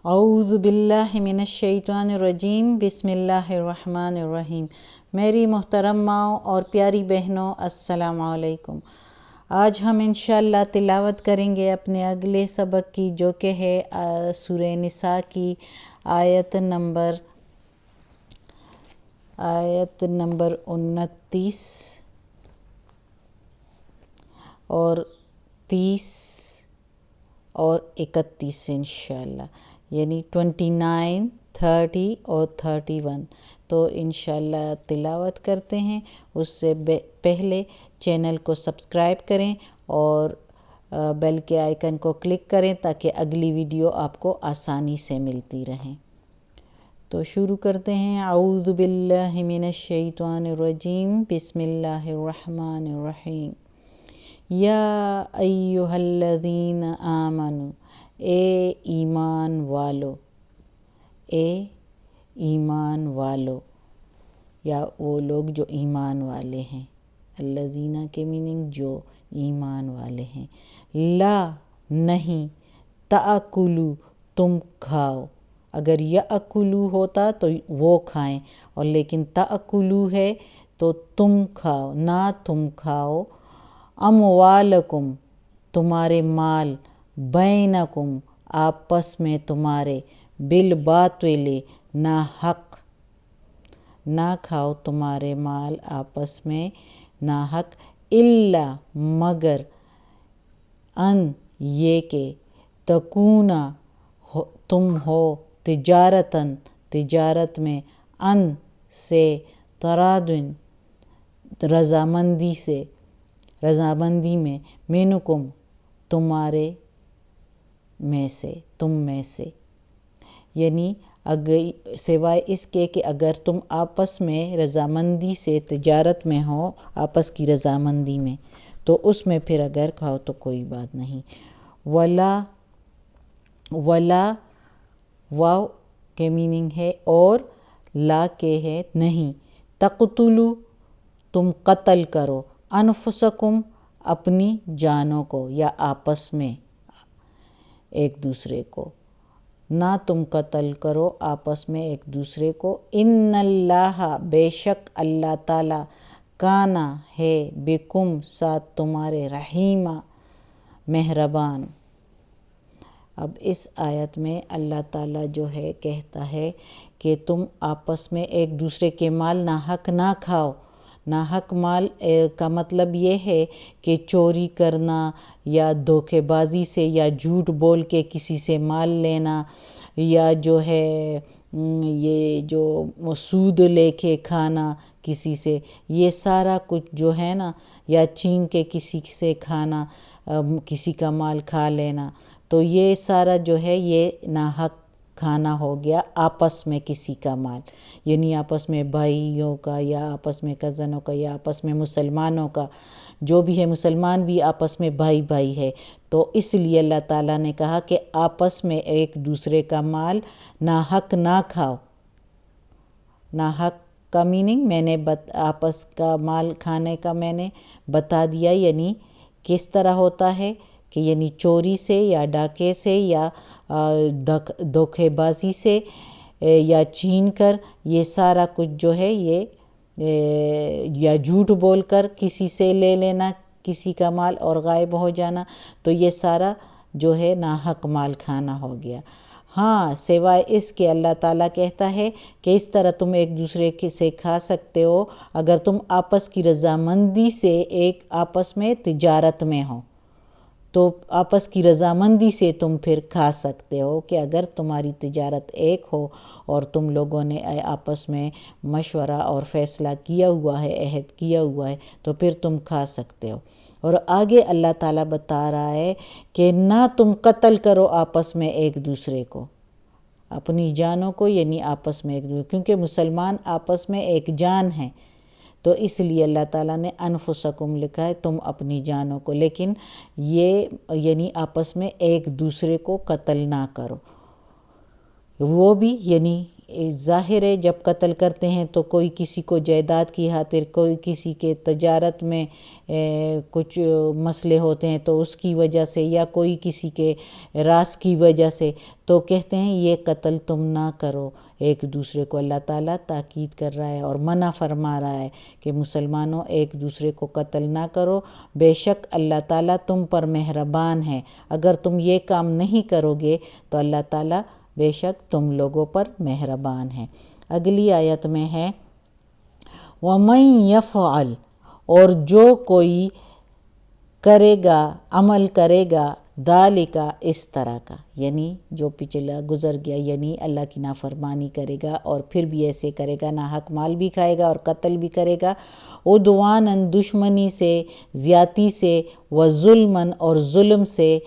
اعوذ باللہ من الشیطان الرجیم، بسم اللہ الرحمن الرحیم۔ میری محترم ماؤں اور پیاری بہنوں، السلام علیکم۔ آج ہم انشاءاللہ تلاوت کریں گے اپنے اگلے سبق کی، جو کہ ہے سورہ نساء کی آیت نمبر 29 اور 30 اور 31 انشاءاللہ، یعنی 29، 30 اور 31۔ تو انشاءاللہ تلاوت کرتے ہیں۔ اس سے پہلے چینل کو سبسکرائب کریں اور بیل کے آئیکن کو کلک کریں تاکہ اگلی ویڈیو آپ کو آسانی سے ملتی رہیں۔ تو شروع کرتے ہیں۔ اعوذ باللہ من الشیطان الرجیم، بسم اللہ الرحمن الرحیم۔ یا ایہا الذین آمنوا، اے ایمان والو، اے ایمان والو، یا وہ لوگ جو ایمان والے ہیں۔ الذین کے میننگ جو ایمان والے ہیں۔ لا نہیں، تأکلوا تم کھاؤ۔ اگر یأکلوا ہوتا تو وہ کھائیں، اور لیکن تأکلوا ہے تو تم کھاؤ، نہ تم کھاؤ۔ اموالکم تمہارے مال، بینکم آپس میں تمہارے، بالباطل ناحق، نہ کھاؤ تمہارے مال آپس میں ناحق، الا مگر ان یہ کہ تکونا تم ہو تجارتاً تجارت میں، ان سے ترادن رضامندی سے، رضامندی میں، منکم تمہارے میں سے، تم میں سے، یعنی اگر سوائے اس کے کہ اگر تم آپس میں رضامندی سے تجارت میں ہو، آپس کی رضامندی میں، تو اس میں پھر اگر کھاؤ تو کوئی بات نہیں۔ ولا واو کے میننگ ہے اور، لا کے ہے نہیں۔ تقتلوا تم قتل کرو، انفسکم اپنی جانوں کو، یا آپس میں ایک دوسرے کو، نہ تم قتل کرو آپس میں ایک دوسرے کو۔ ان اللہ بے شک اللہ تعالیٰ، کانا ہے، بکم ساتھ تمہارے، رحیمہ مہربان۔ اب اس آیت میں اللہ تعالیٰ جو ہے کہتا ہے کہ تم آپس میں ایک دوسرے کے مال ناحق نہ کھاؤ۔ ناحق مال کا مطلب یہ ہے کہ چوری کرنا، یا دھوکے بازی سے، یا جھوٹ بول کے کسی سے مال لینا، یا جو ہے یہ جو سود لے کے کھانا کسی سے، یہ سارا کچھ جو ہے نا، یا چھین کے کسی سے کھانا، کسی کا مال کھا لینا، تو یہ سارا جو ہے یہ ناحق کھانا ہو گیا آپس میں کسی کا مال، یعنی آپس میں بھائیوں کا، یا آپس میں کزنوں کا، یا آپس میں مسلمانوں کا، جو بھی ہے، مسلمان بھی آپس میں بھائی بھائی ہے۔ تو اس لیے اللہ تعالیٰ نے کہا کہ آپس میں ایک دوسرے کا مال ناحق نہ کھاؤ۔ ناحق کا میننگ میں نے آپس کا مال کھانے کا میں نے بتا دیا، یعنی کس طرح ہوتا ہے کہ یعنی چوری سے، یا ڈاکے سے، یا دھوکے بازی سے، یا چھین کر، یہ سارا کچھ جو ہے یہ، یا جھوٹ بول کر کسی سے لے لینا کسی کا مال اور غائب ہو جانا، تو یہ سارا جو ہے ناحق مال کھانا ہو گیا۔ ہاں، سوائے اس کے اللہ تعالیٰ کہتا ہے کہ اس طرح تم ایک دوسرے سے کھا سکتے ہو اگر تم آپس کی رضامندی سے ایک آپس میں تجارت میں ہو، تو آپس کی رضامندی سے تم پھر کھا سکتے ہو، کہ اگر تمہاری تجارت ایک ہو اور تم لوگوں نے آپس میں مشورہ اور فیصلہ کیا ہوا ہے، عہد کیا ہوا ہے، تو پھر تم کھا سکتے ہو۔ اور آگے اللہ تعالیٰ بتا رہا ہے کہ نہ تم قتل کرو آپس میں ایک دوسرے کو، اپنی جانوں کو، یعنی آپس میں ایک دوسرے، کیونکہ مسلمان آپس میں ایک جان ہیں، تو اس لیے اللہ تعالیٰ نے انفسکم لکھا ہے، تم اپنی جانوں کو، لیکن یہ یعنی آپس میں ایک دوسرے کو قتل نہ کرو۔ وہ بھی یعنی ظاہر ہے جب قتل کرتے ہیں تو کوئی کسی کو جائیداد کی خاطر، کوئی کسی کے تجارت میں کچھ مسئلے ہوتے ہیں تو اس کی وجہ سے، یا کوئی کسی کے راز کی وجہ سے، تو کہتے ہیں یہ قتل تم نہ کرو ایک دوسرے کو۔ اللہ تعالیٰ تاکید کر رہا ہے اور منع فرما رہا ہے کہ مسلمانوں ایک دوسرے کو قتل نہ کرو، بے شک اللہ تعالیٰ تم پر مہربان ہے۔ اگر تم یہ کام نہیں کرو گے تو اللہ تعالیٰ بے شک تم لوگوں پر مہربان ہے۔ اگلی آیت میں ہے وَمَن يَفْعَلْ، اور جو کوئی کرے گا، عمل کرے گا، ذَلِکَ، اس طرح کا، یعنی جو پچھلا گزر گیا، یعنی اللہ کی نافرمانی کرے گا اور پھر بھی ایسے کرے گا، ناحق مال بھی کھائے گا اور قتل بھی کرے گا، عدواناً، دشمنی سے، زیادتی سے، وظلماً، اور ظلم سے،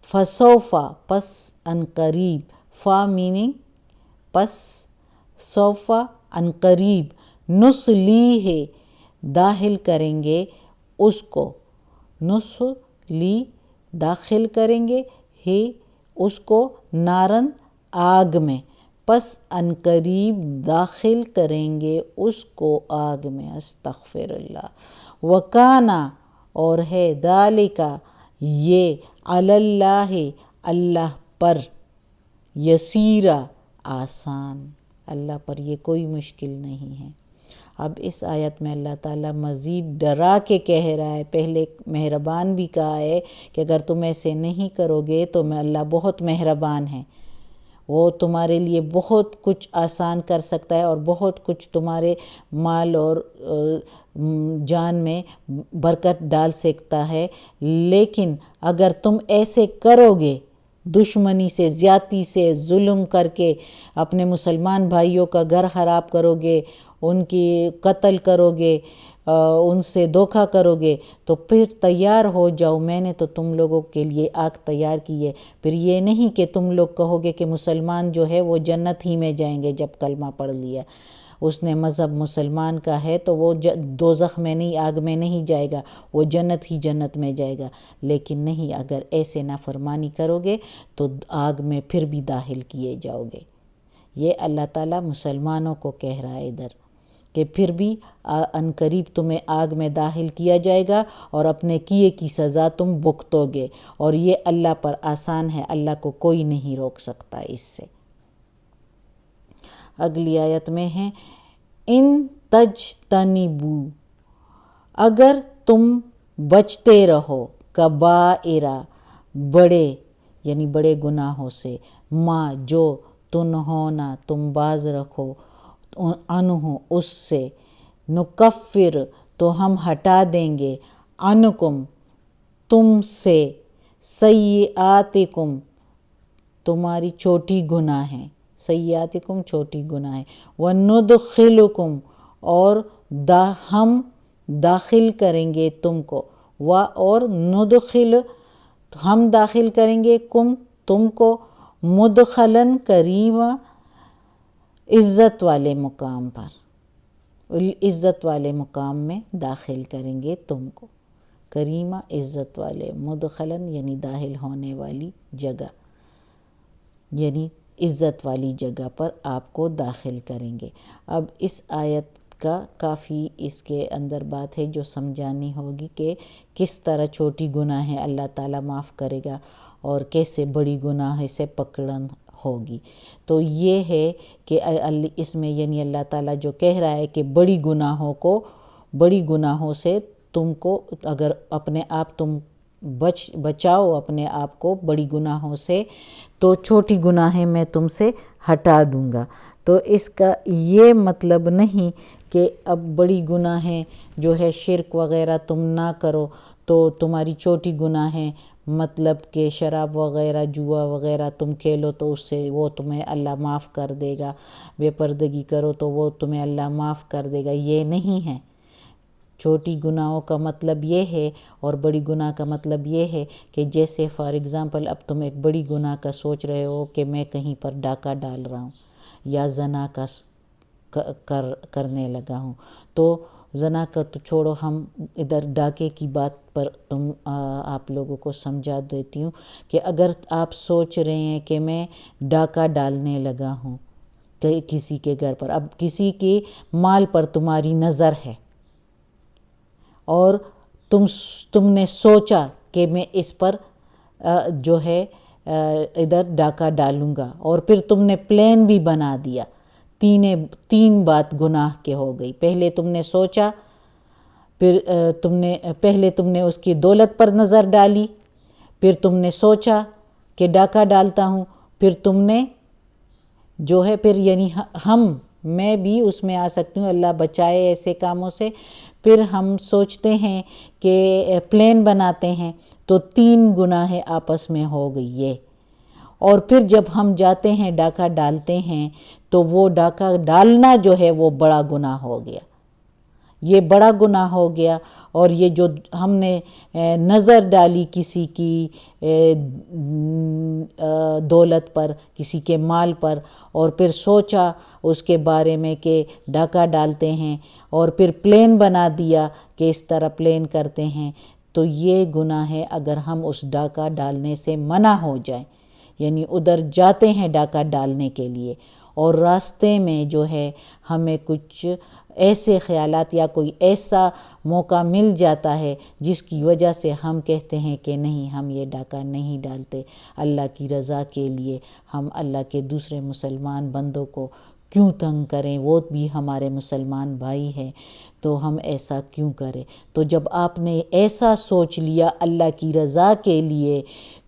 فسوف، پس ان قریب، فا میننگ پس، سوف ان قریب، نصلیہ، داخل کریں گے اس کو، نصلی، داخل کریں گے، ہی، اس کو، نارن، آگ میں، پس ان قریب داخل کریں گے اس کو آگ میں، استغفر اللہ، وکانا، اور ہے، ذالک، یہ، علی اللہ، اللہ پر، یسیرا، آسان، اللہ پر یہ کوئی مشکل نہیں ہے۔ اب اس آیت میں اللہ تعالیٰ مزید ڈرا کے کہہ رہا ہے، پہلے مہربان بھی کہا ہے کہ اگر تم ایسے نہیں کرو گے تو میں اللہ بہت مہربان ہے، وہ تمہارے لیے بہت کچھ آسان کر سکتا ہے اور بہت کچھ تمہارے مال اور جان میں برکت ڈال سکتا ہے، لیکن اگر تم ایسے کرو گے، دشمنی سے، زیادتی سے، ظلم کر کے اپنے مسلمان بھائیوں کا گھر خراب کرو گے، ان کی قتل کرو گے، ان سے دھوکہ کرو گے، تو پھر تیار ہو جاؤ، میں نے تو تم لوگوں کے لیے آگ تیار کی ہے۔ پھر یہ نہیں کہ تم لوگ کہو گے کہ مسلمان جو ہے وہ جنت ہی میں جائیں گے، جب کلمہ پڑھ لیا، اس نے مذہب مسلمان کا ہے تو وہ دوزخ میں نہیں، آگ میں نہیں جائے گا، وہ جنت ہی جنت میں جائے گا، لیکن نہیں، اگر ایسے نافرمانی کرو گے تو آگ میں پھر بھی داخل کیے جاؤ گے۔ یہ اللہ تعالیٰ مسلمانوں کو کہہ رہا ہے ادھر کہ پھر بھی ان قریب تمہیں آگ میں داخل کیا جائے گا اور اپنے کیے کی سزا تم بھگتو گے، اور یہ اللہ پر آسان ہے، اللہ کو کوئی نہیں روک سکتا اس سے۔ اگلی آیت میں ہے ان تجتنبو، اگر تم بچتے رہو، کبائر، بڑے، یعنی بڑے گناہوں سے، ما، جو، تنہونا، تم باز رکھو، عنہ، اس سے، نکفر، تو ہم ہٹا دیں گے، عنکم، تم سے، سیئاتکم، تمہاری چھوٹی گناہیں، سیئاتکم، چھوٹی گناہیں، وندخلکم، اور ہم داخل کریں گے تم کو، اور ندخل، ہم داخل کریں گے، تم کو، مدخلاً، کریما، عزت والے مقام پر، عزت والے مقام میں داخل کریں گے تم کو، کریمہ، عزت والے، مدخلاً یعنی داخل ہونے والی جگہ، یعنی عزت والی جگہ پر آپ کو داخل کریں گے۔ اب اس آیت کا کافی اس کے اندر بات ہے جو سمجھانی ہوگی کہ کس طرح چھوٹی گناہیں اللہ تعالیٰ معاف کرے گا اور کیسے بڑی گناہ سے پکڑن ہوگی۔ تو یہ ہے کہ اس میں یعنی اللہ تعالیٰ جو کہہ رہا ہے کہ بڑی گناہوں سے تم کو، اگر اپنے آپ تم بچاؤ اپنے آپ کو بڑی گناہوں سے، تو چھوٹی گناہیں میں تم سے ہٹا دوں گا۔ تو اس کا یہ مطلب نہیں کہ اب بڑی گناہیں جو ہے شرک وغیرہ تم نہ کرو تو تمہاری چھوٹی گناہیں، مطلب کہ شراب وغیرہ، جوا وغیرہ تم کھیلو تو اس سے وہ تمہیں اللہ معاف کر دے گا، بے پردگی کرو تو وہ تمہیں اللہ معاف کر دے گا، یہ نہیں ہے۔ چھوٹی گناہوں کا مطلب یہ ہے اور بڑی گناہ کا مطلب یہ ہے کہ جیسے فار ایگزامپل اب تم ایک بڑی گناہ کا سوچ رہے ہو کہ میں کہیں پر ڈاکہ ڈال رہا ہوں یا زنا کا کرنے لگا ہوں، تو زنا کا تو چھوڑو، ہم ادھر ڈاکے کی بات پر آپ لوگوں کو سمجھا دیتی ہوں کہ اگر آپ سوچ رہے ہیں کہ میں ڈاکہ ڈالنے لگا ہوں کسی کے گھر پر، اب کسی کے مال پر تمہاری نظر ہے اور تم نے سوچا کہ میں اس پر جو ہے ادھر ڈاکہ ڈالوں گا، اور پھر تم نے پلان بھی بنا دیا، تین بات گناہ کے ہو گئی۔ پہلے تم نے سوچا، پھر پہلے تم نے اس کی دولت پر نظر ڈالی، پھر تم نے سوچا کہ ڈاکہ ڈالتا ہوں، پھر تم نے جو ہے پھر یعنی میں بھی اس میں آ سکتی ہوں، اللہ بچائے ایسے کاموں سے۔ پھر ہم سوچتے ہیں کہ پلان بناتے ہیں، تو 3 گناہ آپس میں ہو گئی یہ۔ اور پھر جب ہم جاتے ہیں ڈاکہ ڈالتے ہیں تو وہ ڈاکہ ڈالنا جو ہے وہ بڑا گناہ ہو گیا، یہ بڑا گناہ ہو گیا۔ اور یہ جو ہم نے نظر ڈالی کسی کی دولت پر، کسی کے مال پر، اور پھر سوچا اس کے بارے میں کہ ڈاکہ ڈالتے ہیں، اور پھر پلان بنا دیا کہ اس طرح پلان کرتے ہیں، تو یہ گناہ ہے۔ اگر ہم اس ڈاکہ ڈالنے سے منع ہو جائیں، یعنی ادھر جاتے ہیں ڈاکہ ڈالنے کے لیے، اور راستے میں جو ہے ہمیں کچھ ایسے خیالات یا کوئی ایسا موقع مل جاتا ہے جس کی وجہ سے ہم کہتے ہیں کہ نہیں، ہم یہ ڈاکہ نہیں ڈالتے اللہ کی رضا کے لیے، ہم اللہ کے دوسرے مسلمان بندوں کو کیوں تنگ کریں، وہ بھی ہمارے مسلمان بھائی ہیں، تو ہم ایسا کیوں کریں۔ تو جب آپ نے ایسا سوچ لیا اللہ کی رضا کے لیے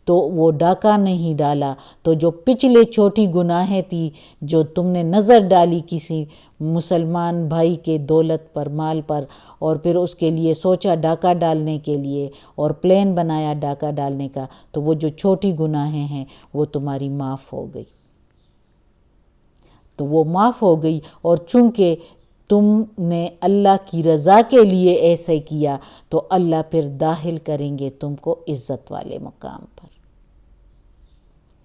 تو وہ ڈاکہ نہیں ڈالا، تو جو پچھلے چھوٹی گناہیں تھی جو تم نے نظر ڈالی کسی مسلمان بھائی کے دولت پر، مال پر، اور پھر اس کے لیے سوچا ڈاکہ ڈالنے کے لیے اور پلان بنایا ڈاکہ ڈالنے کا، تو وہ جو چھوٹی گناہیں ہیں وہ تمہاری معاف ہو گئی، تو وہ معاف ہو گئی۔ اور چونکہ تم نے اللہ کی رضا کے لیے ایسے کیا تو اللہ پھر داخل کریں گے تم کو عزت والے مقام پر۔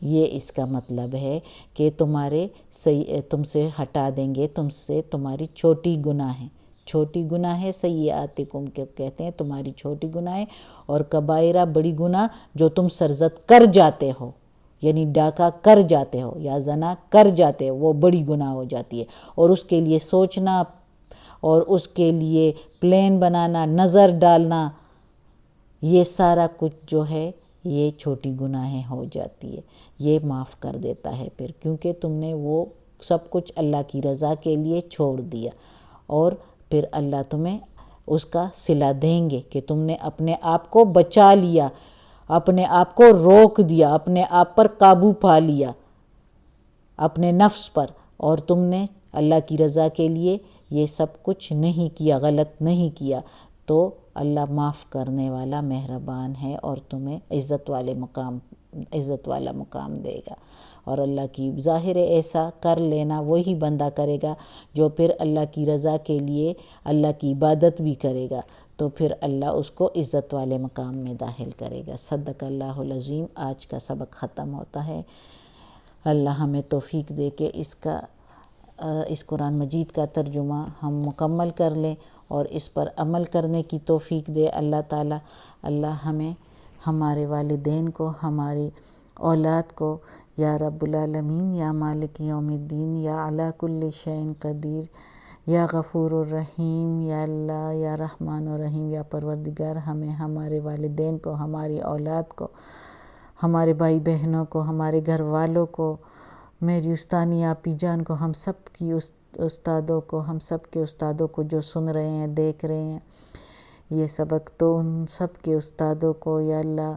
یہ اس کا مطلب ہے کہ تم سے ہٹا دیں گے، تم سے تمہاری چھوٹی گناہیں، چھوٹی گناہیں سیئاتکم کے کہتے ہیں، تمہاری چھوٹی گناہیں، اور کبائرہ بڑی گناہ جو تم سرزد کر جاتے ہو، یعنی ڈاکہ کر جاتے ہو یا زنا کر جاتے ہو، وہ بڑی گناہ ہو جاتی ہے۔ اور اس کے لیے سوچنا اور اس کے لیے پلان بنانا، نظر ڈالنا، یہ سارا کچھ جو ہے یہ چھوٹی گناہیں ہو جاتی ہے، یہ معاف کر دیتا ہے پھر، کیونکہ تم نے وہ سب کچھ اللہ کی رضا کے لیے چھوڑ دیا، اور پھر اللہ تمہیں اس کا صلہ دیں گے کہ تم نے اپنے آپ کو بچا لیا، اپنے آپ کو روک دیا، اپنے آپ پر قابو پا لیا، اپنے نفس پر، اور تم نے اللہ کی رضا کے لیے یہ سب کچھ نہیں کیا، غلط نہیں کیا، تو اللہ معاف کرنے والا مہربان ہے اور تمہیں عزت والا مقام دے گا۔ اور اللہ کی ظاہر ایسا کر لینا وہی بندہ کرے گا جو پھر اللہ کی رضا کے لیے اللہ کی عبادت بھی کرے گا، تو پھر اللہ اس کو عزت والے مقام میں داخل کرے گا۔ صدق اللہ العظیم۔ آج کا سبق ختم ہوتا ہے۔ اللہ ہمیں توفیق دے کہ اس قرآن مجید کا ترجمہ ہم مکمل کر لیں اور اس پر عمل کرنے کی توفیق دے اللہ تعالیٰ۔ اللہ ہمیں، ہمارے والدین کو، ہماری اولاد کو، یا رب العالمین، یا مالک یوم الدین، یا علی کل شیء قدیر، یا غفور الرحیم، یا اللہ، یا رحمان الرحیم، یا پروردگار، ہمیں، ہمارے والدین کو، ہماری اولاد کو، ہمارے بھائی بہنوں کو، ہمارے گھر والوں کو، میری استانی آپی جان کو، ہم سب کی استادوں کو، ہم سب کے استادوں کو جو سن رہے ہیں، دیکھ رہے ہیں یہ سبق، تو ان سب کے استادوں کو یا اللہ،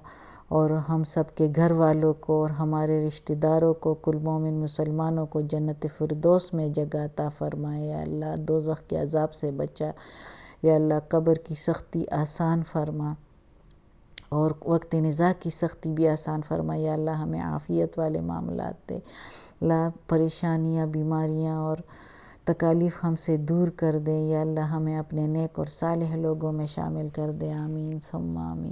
اور ہم سب کے گھر والوں کو اور ہمارے رشتہ داروں کو، کل مومن مسلمانوں کو جنت فردوس میں جگہ عطا فرمائے یا اللہ، دوزخ کے عذاب سے بچا یا اللہ، قبر کی سختی آسان فرما اور وقت نزاع کی سختی بھی آسان فرما یا اللہ، ہمیں عافیت والے معاملات دے اللہ، پریشانیاں، بیماریاں اور تکالیف ہم سے دور کر دے یا اللہ، ہمیں اپنے نیک اور صالح لوگوں میں شامل کر دے، آمین ثم آمین۔